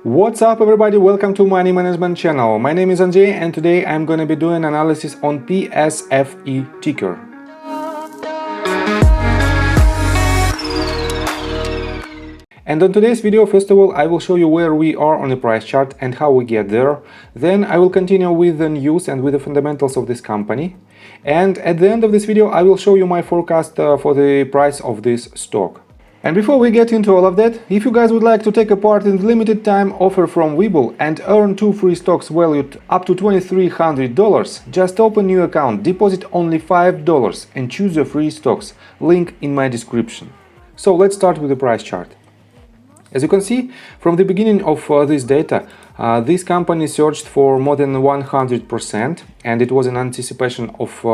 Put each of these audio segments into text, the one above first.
What's up everybody, welcome to Money Management channel. My name is Andrei and today I'm gonna be doing analysis on PSFE ticker. And on today's video, first of all, I will show you where we are on the price chart and how we get there. Then I will continue with the news and with the fundamentals of this company. And at the end of this video, I will show you my forecast for the price of this stock. And before we get into all of that, if you guys would like to take a part in the limited time offer from WeBull and earn 2 free stocks valued up to $2,300, just open new account, deposit only $5 and choose your free stocks. Link in my description. So let's start with the price chart. As you can see, from the beginning of this data, this company surged for more than 100%, and it was in anticipation of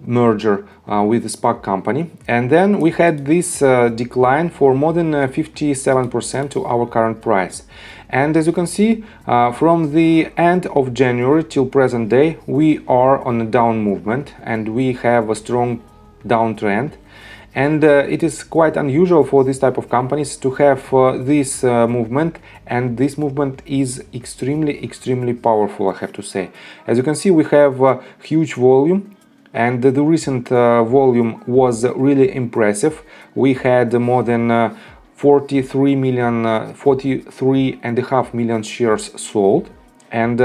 merger with the SPAC company. And then we had this decline for more than 57% to our current price. And as you can see, from the end of January till present day, we are on a down movement and we have a strong downtrend. And it is quite unusual for this type of companies to have this movement, and this movement is extremely powerful, I have to say. As you can see, we have huge volume, and the recent volume was really impressive. We had more than 43.5 million shares sold, and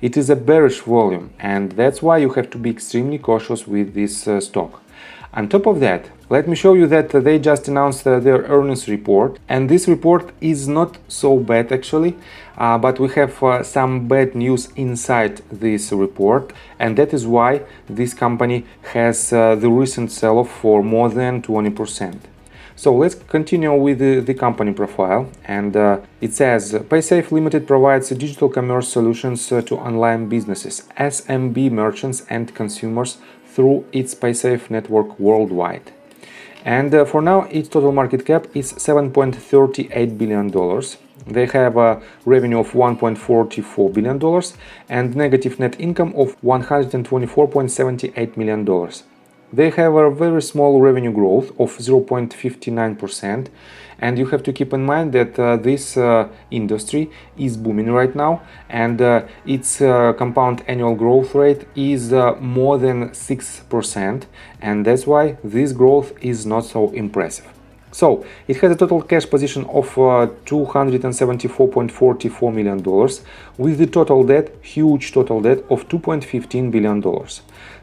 it is a bearish volume, and that's why you have to be extremely cautious with this stock. On top of that, let me show you that they just announced their earnings report, and this report is not so bad actually, but we have some bad news inside this report, and that is why this company has the recent sell-off for more than 20%. So let's continue with the company profile, and it says Paysafe Limited provides digital commerce solutions to online businesses, SMB merchants and consumers through its Paysafe network worldwide. And for now, its total market cap is $7.38 billion. They have a revenue of $1.44 billion and negative net income of $124.78 million. They have a very small revenue growth of 0.59%, and you have to keep in mind that this industry is booming right now, and its compound annual growth rate is more than 6%, and that's why this growth is not so impressive. So it has a total cash position of $274.44 million with the total debt, huge total debt of $2.15 billion.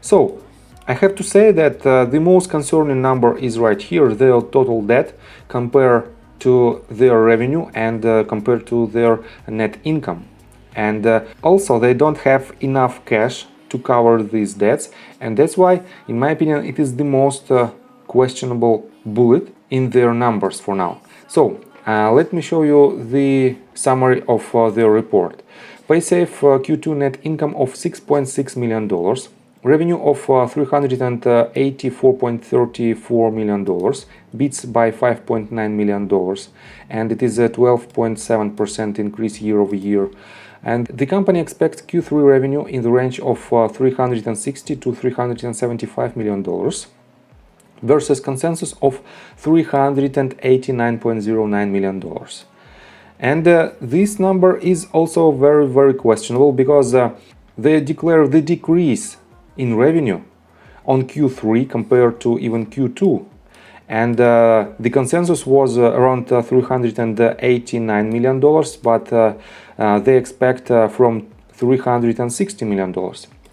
So I have to say that the most concerning number is right here, their total debt compared to their revenue and compared to their net income. And also they don't have enough cash to cover these debts, and that's why, in my opinion, it is the most questionable bullet in their numbers for now. So let me show you the summary of their report. Paysafe Q2 net income of $6.6 million. Revenue of $384.34 million, beats by $5.9 million, and it is a 12.7% increase year over year. And the company expects Q3 revenue in the range of $360 to $375 million versus consensus of $389.09 million. And this number is also very questionable because they declare the decrease in revenue on Q3 compared to even Q2, and the consensus was around $389 million, but they expect from $360 million.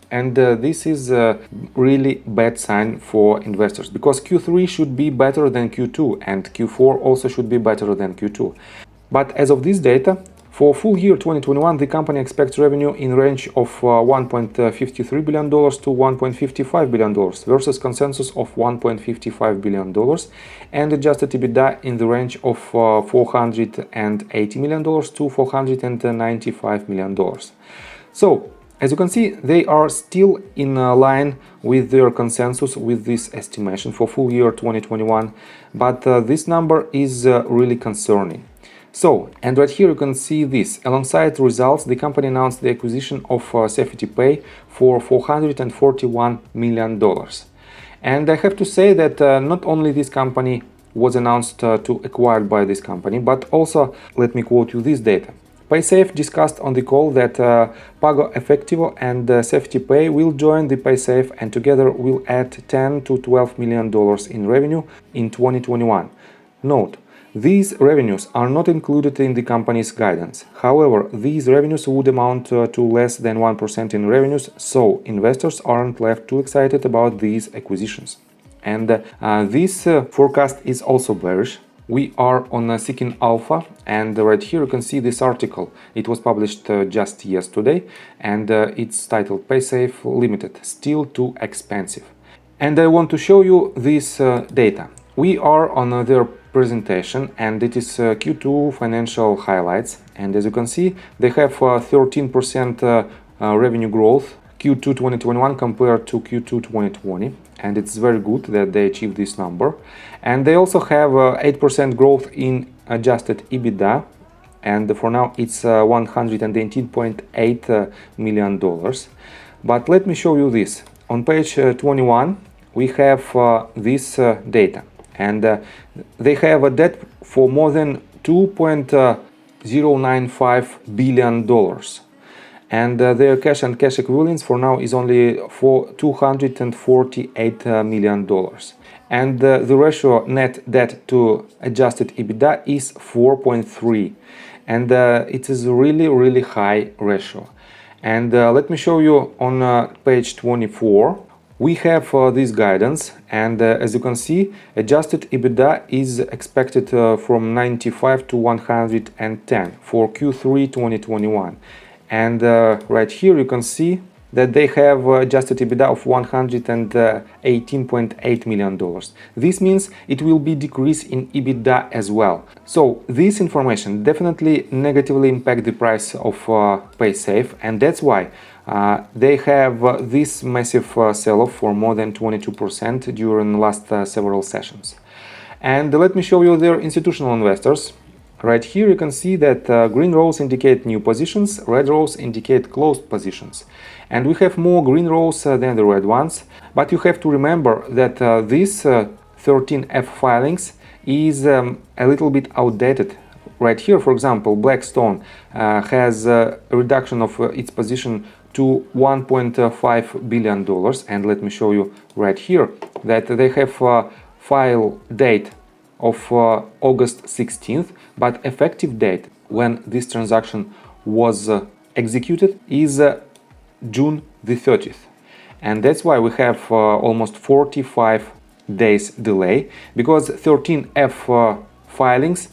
And this is a really bad sign for investors, because Q3 should be better than Q2 and Q4 also should be better than Q2. But as of this data, for full year 2021, the company expects revenue in range of $1.53 billion to $1.55 billion versus consensus of $1.55 billion, and adjusted EBITDA in the range of $480 million to $495 million. So, as you can see, they are still in line with their consensus with this estimation for full year 2021, but this number is really concerning. So, and right here you can see this. Alongside results, the company announced the acquisition of Safety Pay for $441 million. And I have to say that not only this company was announced to acquired by this company, but also, let me quote you this data. Paysafe discussed on the call that Pago Efectivo and Safety Pay will join the Paysafe and together will add $10 to $12 million in revenue in 2021. Note, these revenues are not included in the company's guidance. However, these revenues would amount to less than 1% in revenues, so investors aren't left too excited about these acquisitions. And this forecast is also bearish. We are on Seeking Alpha, and right here you can see this article. It was published just yesterday, and it's titled Paysafe Limited, Still Too Expensive. And I want to show you this data. We are on their presentation, and it is Q2 financial highlights. And as you can see, they have 13% revenue growth Q2 2021 compared to Q2 2020, and it's very good that they achieved this number. And they also have 8% growth in adjusted EBITDA, and for now it's $118.8 million. But let me show you this. On page 21 we have this data, and they have a debt for more than $2.095 billion. And their cash and cash equivalents for now is only for $248 million. And the ratio net debt to adjusted EBITDA is 4.3, and it is really high ratio. And let me show you on page 24 we have this guidance, and as you can see, adjusted EBITDA is expected from 95 to 110 for Q3 2021. And right here you can see that they have adjusted EBITDA of $118.8 million. This means it will be decrease in EBITDA as well. So this information definitely negatively impact the price of Paysafe, and that's why they have this massive sell-off for more than 22% during the last several sessions. And let me show you their institutional investors. Right here you can see that green rows indicate new positions, red rows indicate closed positions. And we have more green rows than the red ones, but you have to remember that this 13F filings is a little bit outdated. Right here, for example, Blackstone has a reduction of its position to $1.5 billion, and let me show you right here that they have file date of August 16th, but effective date when this transaction was executed is June the 30th. And that's why we have almost 45 days delay, because 13F filings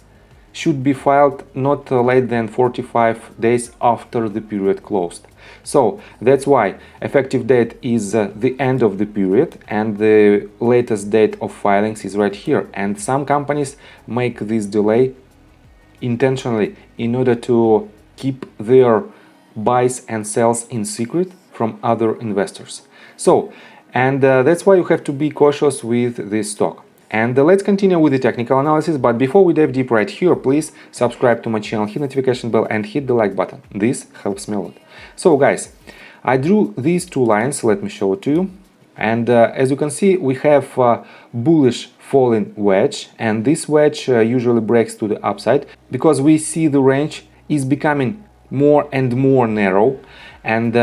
should be filed not late than 45 days after the period closed. So that's why effective date is the end of the period, and the latest date of filings is right here. And some companies make this delay intentionally in order to keep their buys and sells in secret from other investors. So, and that's why you have to be cautious with this stock. And let's continue with the technical analysis, but before we dive deep right here, please subscribe to my channel, hit notification bell and hit the like button. This helps me a lot. So guys, I drew these two lines, let me show it to you. And as you can see, we have bullish falling wedge, and this wedge usually breaks to the upside because we see the range is becoming more and more narrow, and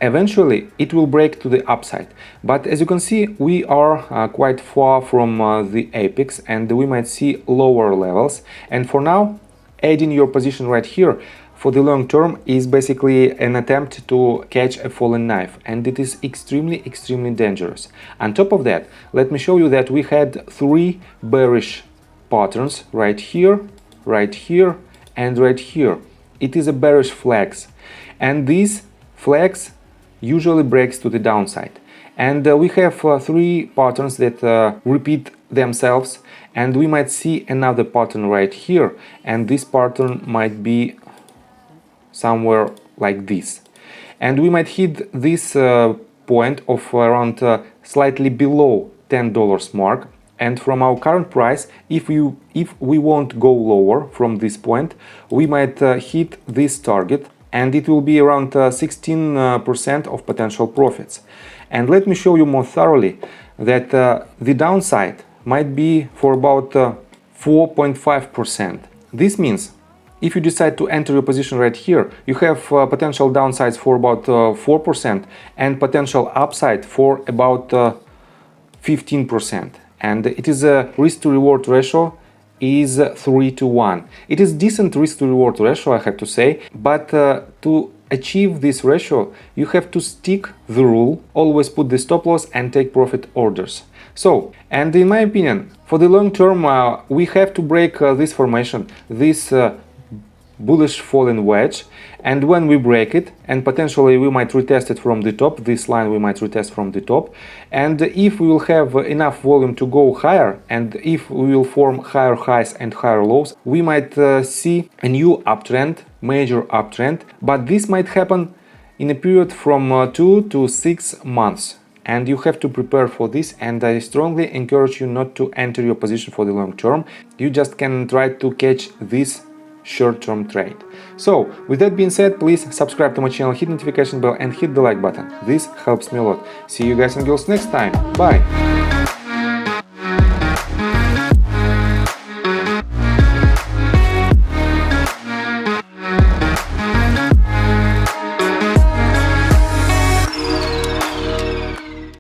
eventually it will break to the upside. But as you can see, we are quite far from the apex, and we might see lower levels. And for now, adding your position right here for the long term is basically an attempt to catch a falling knife, and it is extremely dangerous. On top of that, let me show you that we had three bearish patterns right here, and right here. It is a bearish flags, and these flags usually breaks to the downside. And we have three patterns that repeat themselves, and we might see another pattern right here, and this pattern might be somewhere like this. And we might hit this point of around slightly below $10 mark. And from our current price, if we won't go lower from this point, we might hit this target, and it will be around 16% of potential profits. And let me show you more thoroughly that the downside might be for about 4.5%. This means if you decide to enter your position right here, you have potential downsides for about 4% and potential upside for about 15%. And it is a risk to reward ratio is 3-1. It is decent risk to reward ratio, I have to say, but to achieve this ratio, you have to stick the rule, always put the stop loss and take profit orders. So, and in my opinion, for the long term, we have to break this formation, this bullish falling wedge, and when we break it, and potentially we might retest it from the top, this line we might retest from the top, and if we will have enough volume to go higher, and if we will form higher highs and higher lows, we might see a new uptrend, major uptrend, but this might happen in a period from 2 to 6 months. And you have to prepare for this, and I strongly encourage you not to enter your position for the long term. You just can try to catch this short-term trade. So, with that being said, please subscribe to my channel, hit notification bell and hit the like button. This helps me a lot. See you guys and girls next time. Bye!